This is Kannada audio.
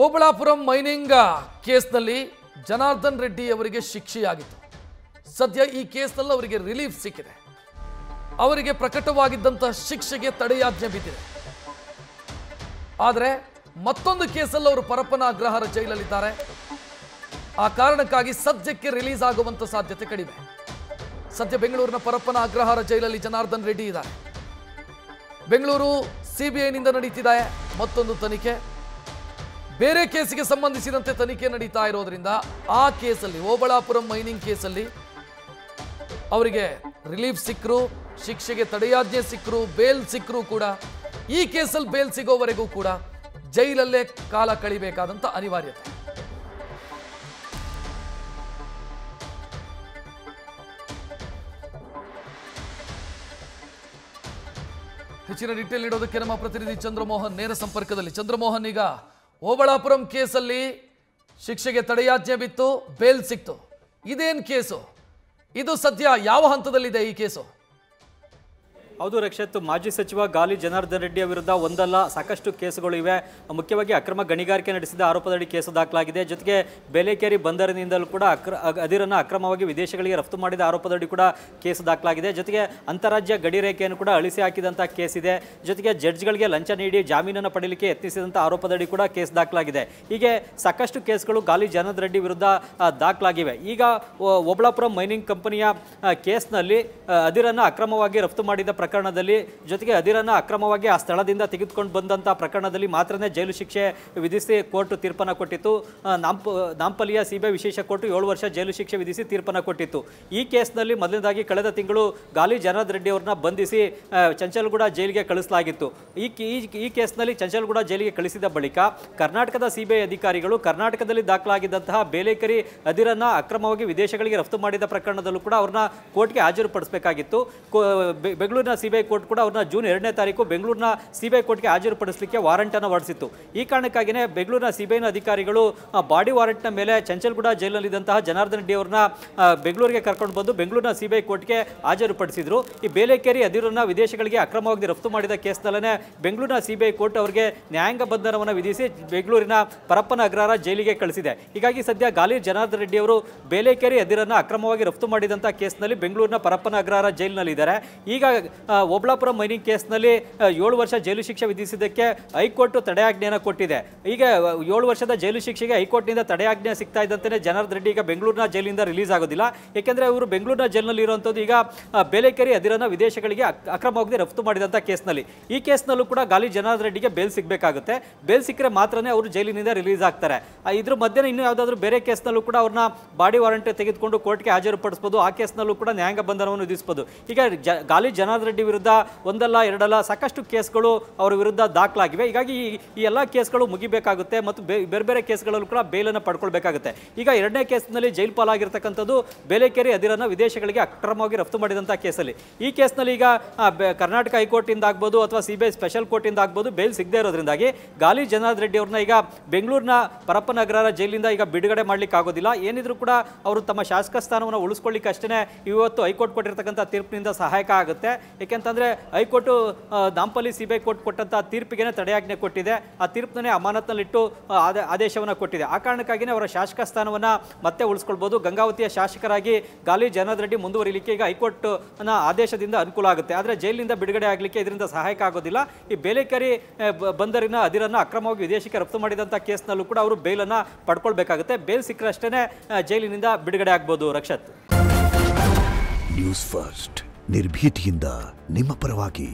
ಓಬಳಾಪುರಂ ಮೈನಿಂಗ್ ಕೇಸ್ನಲ್ಲಿ ಜನಾರ್ದನ್ ರೆಡ್ಡಿ ಅವರಿಗೆ ಶಿಕ್ಷೆಯಾಗಿತ್ತು. ಸದ್ಯ ಈ ಕೇಸ್ನಲ್ಲಿ ಅವರಿಗೆ ರಿಲೀಫ್ ಸಿಕ್ಕಿದೆ. ಅವರಿಗೆ ಪ್ರಕಟವಾಗಿದ್ದಂತಹ ಶಿಕ್ಷೆಗೆ ತಡೆಯಾಜ್ಞೆ ಬಿದ್ದಿದೆ. ಆದರೆ ಮತ್ತೊಂದು ಕೇಸಲ್ಲಿ ಅವರು ಪರಪ್ಪನ ಅಗ್ರಹಾರ ಜೈಲಲ್ಲಿದ್ದಾರೆ. ಆ ಕಾರಣಕ್ಕಾಗಿ ಸದ್ಯಕ್ಕೆ ರಿಲೀಸ್ ಆಗುವಂತ ಸಾಧ್ಯತೆ ಕಡಿಮೆ. ಸದ್ಯ ಬೆಂಗಳೂರಿನ ಪರಪ್ಪನ ಅಗ್ರಹಾರ ಜೈಲಲ್ಲಿ ಜನಾರ್ದನ್ ರೆಡ್ಡಿ ಇದ್ದಾರೆ. ಬೆಂಗಳೂರು ಸಿಬಿಐನಿಂದ ನಡೀತಿದೆ ಮತ್ತೊಂದು ತನಿಖೆ. ಬೇರೆ ಕೇಸಿಗೆ ಸಂಬಂಧಿಸಿದಂತೆ ತನಿಖೆ ನಡೀತಾ ಇರೋದ್ರಿಂದ ಆ ಕೇಸಲ್ಲಿ ಓಬಳಾಪುರಂ ಮೈನಿಂಗ್ ಕೇಸಲ್ಲಿ ಅವರಿಗೆ ರಿಲೀಫ್ ಸಿಕ್ಕರು, ಶಿಕ್ಷೆಗೆ ತಡೆಯಾಜ್ಞೆ ಸಿಕ್ಕರು, ಬೇಲ್ ಸಿಕ್ಕರು ಕೂಡ ಈ ಕೇಸಲ್ಲಿ ಬೇಲ್ ಸಿಗೋವರೆಗೂ ಕೂಡ ಜೈಲಲ್ಲೇ ಕಾಲ ಕಳಿಬೇಕಾದಂತ ಅನಿವಾರ್ಯತೆ. ಹೆಚ್ಚಿನ ಡೀಟೇಲ್ ನೀಡೋದಕ್ಕೆ ನಮ್ಮ ಪ್ರತಿನಿಧಿ ಚಂದ್ರಮೋಹನ್ ನೇರ ಸಂಪರ್ಕದಲ್ಲಿ. ಚಂದ್ರಮೋಹನ್, ಈಗ ಓಬಳಾಪುರಂ ಕೇಸಲ್ಲಿ ಶಿಕ್ಷೆಗೆ ತಡೆಯಾಜ್ಞೆ ಬಿತ್ತು, ಬೇಲ್ ಸಿಕ್ತು. ಇದೇನ್ ಕೇಸು? ಇದು ಸದ್ಯ ಯಾವ ಹಂತದಲ್ಲಿದೆ ಈ ಕೇಸು? ಹೌದು ರಕ್ಷತ್, ಮಾಜಿ ಸಚಿವ ಗಾಲಿ ಜನಾರ್ದನ್ ರೆಡ್ಡಿಯ ವಿರುದ್ಧ ಒಂದಲ್ಲ ಸಾಕಷ್ಟು ಕೇಸುಗಳು ಇವೆ. ಮುಖ್ಯವಾಗಿ ಅಕ್ರಮ ಗಣಿಗಾರಿಕೆ ನಡೆಸಿದ ಆರೋಪದಡಿ ಕೇಸು ದಾಖಲಾಗಿದೆ. ಜೊತೆಗೆ ಬೇಲೆಕೇರಿ ಬಂದರಿನಿಂದಲೂ ಕೂಡ ಅದಿರನ್ನು ಅಕ್ರಮವಾಗಿ ವಿದೇಶಗಳಿಗೆ ರಫ್ತು ಮಾಡಿದ ಆರೋಪದಡಿ ಕೂಡ ಕೇಸು ದಾಖಲಾಗಿದೆ. ಜೊತೆಗೆ ಅಂತಾರಾಜ್ಯ ಗಡಿ ರೇಖೆಯನ್ನು ಕೂಡ ಅಳಿಸಿ ಹಾಕಿದಂಥ ಕೇಸ್ ಇದೆ. ಜೊತೆಗೆ ಜಡ್ಜ್ಗಳಿಗೆ ಲಂಚ ನೀಡಿ ಜಾಮೀನನ್ನು ಪಡೆಯಲಿಕ್ಕೆ ಯತ್ನಿಸಿದಂಥ ಆರೋಪದಡಿ ಕೂಡ ಕೇಸ್ ದಾಖಲಾಗಿದೆ. ಹೀಗೆ ಸಾಕಷ್ಟು ಕೇಸ್ಗಳು ಗಾಲಿ ಜನಾರ್ದನ್ ರೆಡ್ಡಿ ವಿರುದ್ಧ ದಾಖಲಾಗಿವೆ. ಈಗ ಓಬಳಾಪುರಂ ಮೈನಿಂಗ್ ಕಂಪನಿಯ ಕೇಸ್ನಲ್ಲಿ ಅದಿರನ್ನು ಅಕ್ರಮವಾಗಿ ರಫ್ತು ಮಾಡಿದ ಪ್ರಕರಣದಲ್ಲಿ, ಜೊತೆಗೆ ಅದಿರನ್ನು ಅಕ್ರಮವಾಗಿ ಆ ಸ್ಥಳದಿಂದ ತೆಗೆದುಕೊಂಡು ಬಂದಂಥ ಪ್ರಕರಣದಲ್ಲಿ ಮಾತ್ರನೇ ಜೈಲು ಶಿಕ್ಷೆ ವಿಧಿಸಿ ಕೋರ್ಟ್ ತೀರ್ಪನ್ನು ಕೊಟ್ಟಿತ್ತು. ನಾಂಪಲ್ಲಿಯ ಸಿಬಿಐ ವಿಶೇಷ ಕೋರ್ಟ್ 7 ವರ್ಷ ಜೈಲು ಶಿಕ್ಷೆ ವಿಧಿಸಿ ತೀರ್ಪನ್ನು ಕೊಟ್ಟಿತ್ತು. ಈ ಕೇಸ್ನಲ್ಲಿ ಮೊದಲನೇದಾಗಿ ಕಳೆದ ತಿಂಗಳು ಗಾಲಿ ಜನಾರ್ದನ್ ರೆಡ್ಡಿ ಅವರನ್ನ ಬಂಧಿಸಿ ಚಂಚಲ್ಗೂಡ ಜೈಲಿಗೆ ಕಳಿಸಲಾಗಿತ್ತು. ಈ ಕೇಸ್ನಲ್ಲಿ ಚಂಚಲ್ಗೂಡ ಜೈಲಿಗೆ ಕಳಿಸಿದ ಬಳಿಕ ಕರ್ನಾಟಕದ ಸಿಬಿಐ ಅಧಿಕಾರಿಗಳು ಕರ್ನಾಟಕದಲ್ಲಿ ದಾಖಲಾಗಿದ್ದಂತಹ ಬೇಲೆಕರಿ ಅದಿರನ್ನು ಅಕ್ರಮವಾಗಿ ವಿದೇಶಗಳಿಗೆ ರಫ್ತು ಮಾಡಿದ ಪ್ರಕರಣದಲ್ಲೂ ಕೂಡ ಅವ್ರನ್ನ ಕೋರ್ಟ್ಗೆ ಹಾಜರುಪಡಿಸಬೇಕಾಗಿತ್ತು. ಬೆಂಗಳೂರಿನ ಸಿಬಿಐ ಕೋರ್ಟ್ ಕೂಡ ಅವ್ರನ್ನ ಜೂನ್ 2ನೇ ತಾರೀಕು ಬೆಂಗಳೂರಿನ ಸಿಬಿಐ ಕೋರ್ಟ್ಗೆ ಹಾಜರುಪಡಿಸಲಿಕ್ಕೆ ವಾರಂಟ್ ಅನ್ನು ಹೊರಡಿಸಿತ್ತು. ಈ ಕಾರಣಕ್ಕಾಗಿಯೇ ಬೆಂಗಳೂರಿನ ಸಿಬಿಐನ ಅಧಿಕಾರಿಗಳು ಬಾಡಿ ವಾರಂಟ್ನ ಮೇಲೆ ಚಂಚಲ್ಗೂಡ ಜೈಲಿನಲ್ಲಿದ್ದಂತಹ ಜನಾರ್ದನ್ ರೆಡ್ಡಿ ಅವರನ್ನ ಬೆಂಗಳೂರಿಗೆ ಕರ್ಕೊಂಡು ಬಂದು ಬೆಂಗಳೂರಿನ ಸಿಬಿಐ ಕೋರ್ಟ್ಗೆ ಹಾಜರುಪಡಿಸಿದ್ರು. ಈ ಬೇಲೆಕೇರಿ ಅದಿರನ್ನ ವಿದೇಶಗಳಿಗೆ ಅಕ್ರಮವಾಗಿ ರಫ್ತು ಮಾಡಿದ ಕೇಸ್ನಲ್ಲೇ ಬೆಂಗಳೂರಿನ ಸಿಬಿಐ ಕೋರ್ಟ್ ಅವರಿಗೆ ನ್ಯಾಯಾಂಗ ಬಂಧನವನ್ನು ವಿಧಿಸಿ ಬೆಂಗಳೂರಿನ ಪರಪ್ಪನ ಅಗ್ರಹಾರ ಜೈಲಿಗೆ ಕಳಿಸಿದೆ. ಹೀಗಾಗಿ ಸದ್ಯ ಗಾಲಿ ಜನಾರ್ದನ್ ರೆಡ್ಡಿ ಅವರು ಬೇಲೆಕೇರಿ ಅದಿರನ್ನ ಅಕ್ರಮವಾಗಿ ರಫ್ತು ಮಾಡಿದಂತಹ ಕೇಸ್ನಲ್ಲಿ ಬೆಂಗಳೂರಿನ ಪರಪ್ಪನ ಅಗ್ರಹಾರ ಜೈಲಿನಲ್ಲಿದ್ದಾರೆ. ಈಗ ಓಬಳಾಪುರಂ ಮೈನಿಂಗ್ ಕೇಸ್ನಲ್ಲಿ 7 ವರ್ಷ ಜೈಲು ಶಿಕ್ಷೆ ವಿಧಿಸಿದ್ದಕ್ಕೆ ಹೈಕೋರ್ಟ್ ತಡೆಯಾಜ್ಞೆಯನ್ನು ಕೊಟ್ಟಿದೆ. ಈಗ 7 ವರ್ಷದ ಜೈಲು ಶಿಕ್ಷೆಗೆ ಹೈಕೋರ್ಟ್ನಿಂದ ತಡೆಯಾಜ್ಞೆ ಸಿಗ್ತಾ ಇದ್ದಂತೆ ಜನಾರ್ದನ್ ರೆಡ್ಡಿ ಈಗ ಬೆಂಗಳೂರಿನ ಜೈಲಿನಿಂದ ರಿಲೀಸ್ ಆಗೋದಿಲ್ಲ. ಯಾಕೆಂದರೆ ಇವರು ಬೆಂಗಳೂರಿನ ಜೈಲಿನಲ್ಲಿ ಇರುವಂಥದ್ದು ಈಗ ಬೇಲೆಕೇರಿ ಅದಿರನ್ನ ವಿದೇಶಗಳಿಗೆ ಅಕ್ರಮವಾಗಿ ರಫ್ತು ಮಾಡಿದಂಥ ಕೇಸ್ನಲ್ಲಿ. ಈ ಕೇಸ್ನಲ್ಲೂ ಕೂಡ ಗಾಲಿ ಜನಾರ್ದನ್ ರೆಡ್ಡಿಗೆ ಬೇಲ್ ಸಿಗಬೇಕಾಗುತ್ತೆ. ಬೇಲ್ ಸಿಕ್ಕರೆ ಮಾತ್ರನೇ ಅವರು ಜೈಲಿನಿಂದ ರಿಲೀಸ್ ಆಗ್ತಾರೆ. ಇದ್ರ ಮಧ್ಯೆ ಇನ್ನೂ ಯಾವುದಾದ್ರೂ ಬೇರೆ ಕೇಸ್ನಲ್ಲೂ ಕೂಡ ಅವ್ರನ್ನ ಬಾಡಿ ವಾರಂಟ್ ತೆಗೆದುಕೊಂಡು ಕೋರ್ಟ್ಗೆ ಹಾಜರುಪಡಿಸಬಹುದು. ಆ ಕೇಸ್ನಲ್ಲೂ ಕೂಡ ನ್ಯಾಯಾಂಗ ಬಂಧನವನ್ನು ವಿಧಿಸಬಹುದು. ಈಗ ಗಾಲಿ ಜನಾರ್ದನ್ ರೆಡ್ಡಿ ವಿರುದ್ಧ ಒಂದಲ್ಲ ಎರಡಲ್ಲ ಸಾಕಷ್ಟು ಕೇಸ್ಗಳು ಅವರ ವಿರುದ್ಧ ದಾಖಲಾಗಿವೆ. ಹೀಗಾಗಿ ಈ ಎಲ್ಲ ಕೇಸ್ಗಳು ಮುಗಿಬೇಕಾಗುತ್ತೆ ಮತ್ತು ಬೇರೆ ಬೇರೆ ಕೇಸ್ಗಳಲ್ಲೂ ಕೂಡ ಬೇಲನ್ನು ಪಡ್ಕೊಳ್ಬೇಕಾಗುತ್ತೆ. ಈಗ 2ನೇ ಕೇಸ್ನಲ್ಲಿ ಜೈಲು ಪಾಲಾಗಿರ್ತಕ್ಕಂಥದ್ದು ಬೇಲೆಕೇರಿ ಅದಿರನ್ನ ವಿದೇಶಗಳಿಗೆ ಅಕ್ರಮವಾಗಿ ರಫ್ತು ಮಾಡಿದಂಥ ಕೇಸಲ್ಲಿ. ಈ ಕೇಸ್ನಲ್ಲಿ ಈಗ ಕರ್ನಾಟಕ ಹೈಕೋರ್ಟಿಂದ ಆಗ್ಬೋದು ಅಥವಾ ಸಿಬಿಐ ಸ್ಪೆಷಲ್ ಕೋರ್ಟಿಂದ ಆಗ್ಬೋದು ಬೇಲ್ ಸಿಗದೇ ಇರೋದ್ರಿಂದಾಗಿ ಗಾಲಿ ಜನಾರ್ದನ್ ರೆಡ್ಡಿ ಅವ್ರನ್ನ ಈಗ ಬೆಂಗಳೂರಿನ ಪರಪ್ಪನ ಅಗ್ರಹಾರ ಜೈಲಿಂದ ಈಗ ಬಿಡುಗಡೆ ಮಾಡ್ಲಿಕ್ಕೆ ಆಗೋದಿಲ್ಲ. ಏನಿದ್ರು ಕೂಡ ಅವರು ತಮ್ಮ ಶಾಸಕ ಸ್ಥಾನವನ್ನು ಉಳಿಸ್ಕೊಳ್ಳಿಕ್ಕೆ ಅಷ್ಟೇ ಇವತ್ತು ಹೈಕೋರ್ಟ್ ಕೊಟ್ಟಿರ್ತಕ್ಕಂಥ ತೀರ್ಪಿನಿಂದ ಸಹಾಯಕ ಆಗುತ್ತೆ. ಯಾಕೆಂತಂದ್ರೆ ಹೈಕೋರ್ಟ್ ನಾಂಪಲ್ಲಿ ಸಿಬಿಐ ಕೋರ್ಟ್ ಕೊಟ್ಟಂತ ತೀರ್ಪಿಗೆ ತಡೆಯಾಜ್ಞೆ ಕೊಟ್ಟಿದೆ. ಆ ತೀರ್ಪನ್ನೇ ಅಮಾನತ್ನಲ್ಲಿಟ್ಟು ಆದೇಶವನ್ನು ಕೊಟ್ಟಿದೆ. ಆ ಕಾರಣಕ್ಕಾಗಿಯೇ ಅವರ ಶಾಸಕ ಸ್ಥಾನವನ್ನು ಮತ್ತೆ ಉಳಿಸ್ಕೊಳ್ಬಹುದು. ಗಂಗಾವತಿಯ ಶಾಸಕರಾಗಿ ಗಾಲಿ ಜನಾರ್ದನ್ ರೆಡ್ಡಿ ಮುಂದುವರಿಲಿಕ್ಕೆ ಈಗ ಹೈಕೋರ್ಟ್ ಆದೇಶದಿಂದ ಅನುಕೂಲ ಆಗುತ್ತೆ. ಆದರೆ ಜೈಲಿನಿಂದ ಬಿಡುಗಡೆ ಆಗಲಿಕ್ಕೆ ಇದರಿಂದ ಸಹಾಯಕ ಆಗೋದಿಲ್ಲ. ಈ ಬೇಲೆಕೇರಿ ಬಂದರಿನ ಅದಿರನ್ನ ಅಕ್ರಮವಾಗಿ ವಿದೇಶಕ್ಕೆ ರಫ್ತು ಮಾಡಿದಂಥ ಕೇಸ್ನಲ್ಲೂ ಕೂಡ ಅವರು ಬೇಲನ್ನು ಪಡ್ಕೊಳ್ಬೇಕಾಗುತ್ತೆ. ಬೇಲ್ ಸಿಕ್ಕರಷ್ಟೇ ಜೈಲಿನಿಂದ ಬಿಡುಗಡೆ ಆಗ್ಬೋದು. ರಕ್ಷತ್, ನ್ಯೂಸ್ ಫಸ್ಟ್ ನಿರ್ಭೀತಿಯಿಂದ ನಿಮ್ಮ ಪರವಾಗಿ.